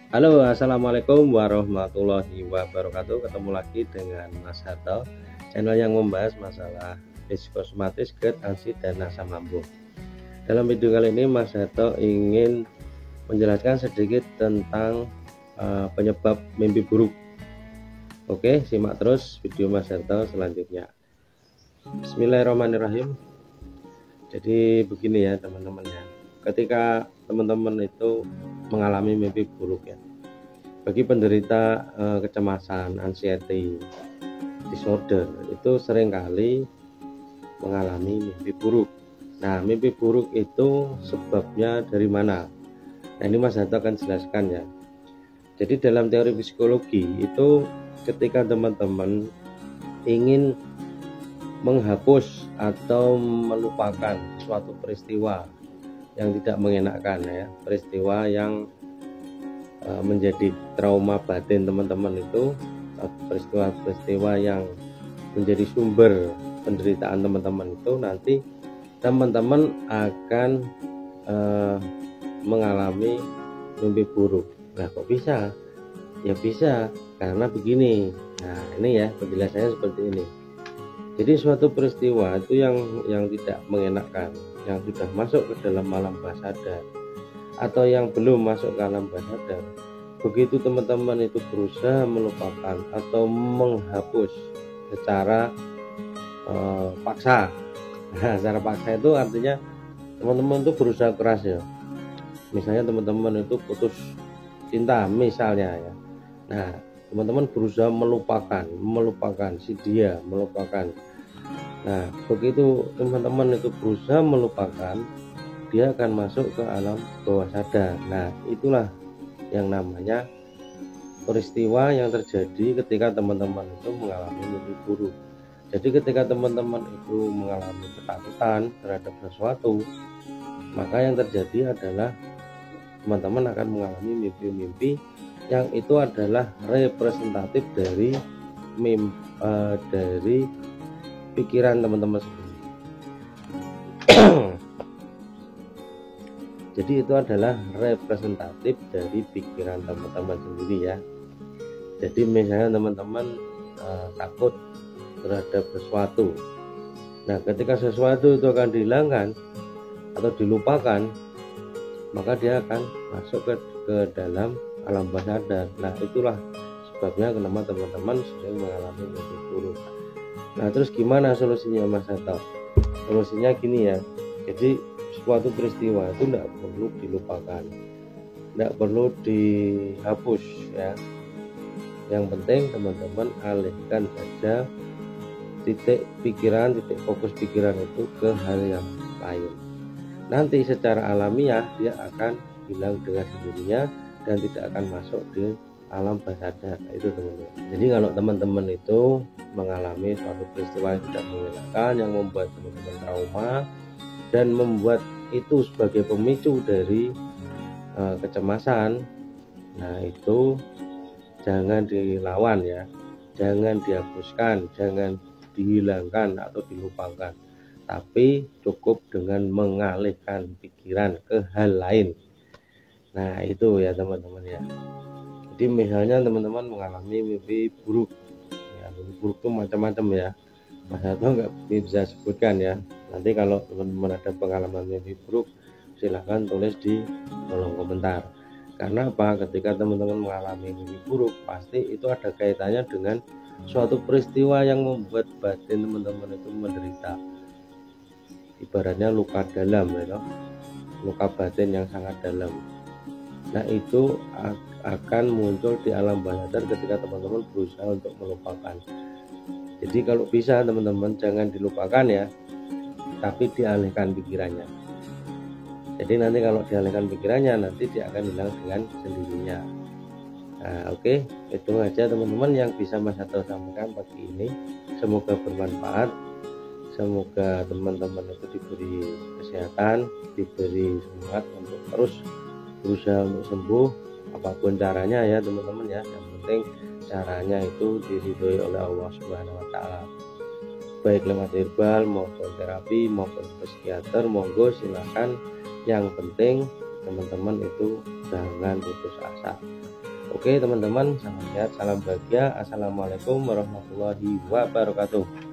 Halo, assalamualaikum warahmatullahi wabarakatuh. Ketemu lagi dengan Mas Hato, channel yang membahas masalah psikosomatis, GERD, ANSI, dan asam lambung. Dalam video kali ini Mas Hato ingin menjelaskan sedikit tentang penyebab mimpi buruk. Oke, simak terus video Mas Hato selanjutnya. Bismillahirrahmanirrahim. Jadi begini ya teman-teman ya, ketika teman-teman itu mengalami mimpi buruk ya, bagi penderita kecemasan, anxiety disorder itu seringkali mengalami mimpi buruk. Nah, mimpi buruk itu sebabnya dari mana? Nah, ini Mas Hato akan jelaskan ya. Jadi dalam teori psikologi itu ketika teman-teman ingin menghapus atau melupakan suatu peristiwa yang tidak mengenakan ya, peristiwa yang menjadi trauma batin teman-teman itu, peristiwa-peristiwa yang menjadi sumber penderitaan teman-teman itu, nanti teman-teman akan mengalami mimpi buruk. Nah, kok bisa? Ya bisa karena begini. Nah, ini ya penjelasannya seperti ini. Jadi suatu peristiwa itu yang tidak mengenakan, yang sudah masuk ke dalam alam bawah sadar atau yang belum masuk ke alam bawah sadar, begitu teman-teman itu berusaha melupakan atau menghapus secara paksa. Nah, secara paksa itu artinya teman-teman itu berusaha keras ya. Misalnya teman-teman itu putus cinta misalnya ya. Nah, teman-teman berusaha melupakan si dia, melupakan. Nah, begitu teman-teman itu berusaha melupakan, dia akan masuk ke alam bawah sadar. Nah, itulah yang namanya peristiwa yang terjadi ketika teman-teman itu mengalami mimpi buruk. Jadi ketika teman-teman itu mengalami ketakutan terhadap sesuatu, maka yang terjadi adalah teman-teman akan mengalami mimpi-mimpi yang itu adalah representatif dari pikiran teman-teman sendiri. Jadi itu adalah representatif dari pikiran teman-teman sendiri ya. Jadi misalnya teman-teman takut terhadap sesuatu. Nah, ketika sesuatu itu akan dihilangkan atau dilupakan, maka dia akan masuk ke dalam alam bawah sadar. Nah, itulah sebabnya kenapa teman-teman sering mengalami mimpi buruk. Nah, terus gimana solusinya Mas Hato? Solusinya gini ya. Jadi suatu peristiwa itu tidak perlu dilupakan, tidak perlu dihapus ya. Yang penting teman-teman alihkan saja titik fokus pikiran itu ke hal yang lain. Nanti secara alamiah dia akan hilang dengan sendirinya dan tidak akan masuk di alam bawah sadar. Itu teman-teman. Jadi kalau teman-teman itu mengalami suatu peristiwa yang tidak mengenakan, yang membuat teman-teman trauma dan membuat itu sebagai pemicu dari kecemasan, nah itu jangan dilawan ya, jangan dihapuskan, jangan dihilangkan atau dilupakan, tapi cukup dengan mengalihkan pikiran ke hal lain. Nah itu ya teman-teman ya. Jadi misalnya teman-teman mengalami mimpi buruk ya, mimpi buruk itu macam-macam ya, Mas Hato nggak bisa sebutkan ya. Nanti kalau teman-teman ada pengalaman mimpi buruk, silahkan tulis di kolom komentar. Karena apa? Ketika teman-teman mengalami mimpi buruk, pasti itu ada kaitannya dengan suatu peristiwa yang membuat batin teman-teman itu menderita. Ibaratnya luka dalam ya, luka batin yang sangat dalam. Nah, itu akan muncul di alam bawah sadar ketika teman-teman berusaha untuk melupakan. Jadi kalau bisa teman-teman jangan dilupakan ya, tapi dialihkan pikirannya. Jadi nanti kalau dialihkan pikirannya, nanti dia akan hilang dengan sendirinya. Nah, oke, itu aja teman-teman yang bisa Mas Hato sampaikan pagi ini. Semoga bermanfaat. Semoga teman-teman itu diberi kesehatan, diberi semangat untuk terus berusaha untuk sembuh apapun caranya ya teman-teman ya. Yang penting caranya itu diridhoi oleh Allah Subhanahu wa taala. Baik lewat herbal maupun terapi maupun psikiater, monggo silakan. Yang penting teman-teman itu jangan putus asa. Oke teman-teman, salam sehat, salam bahagia. Assalamualaikum warahmatullahi wabarakatuh.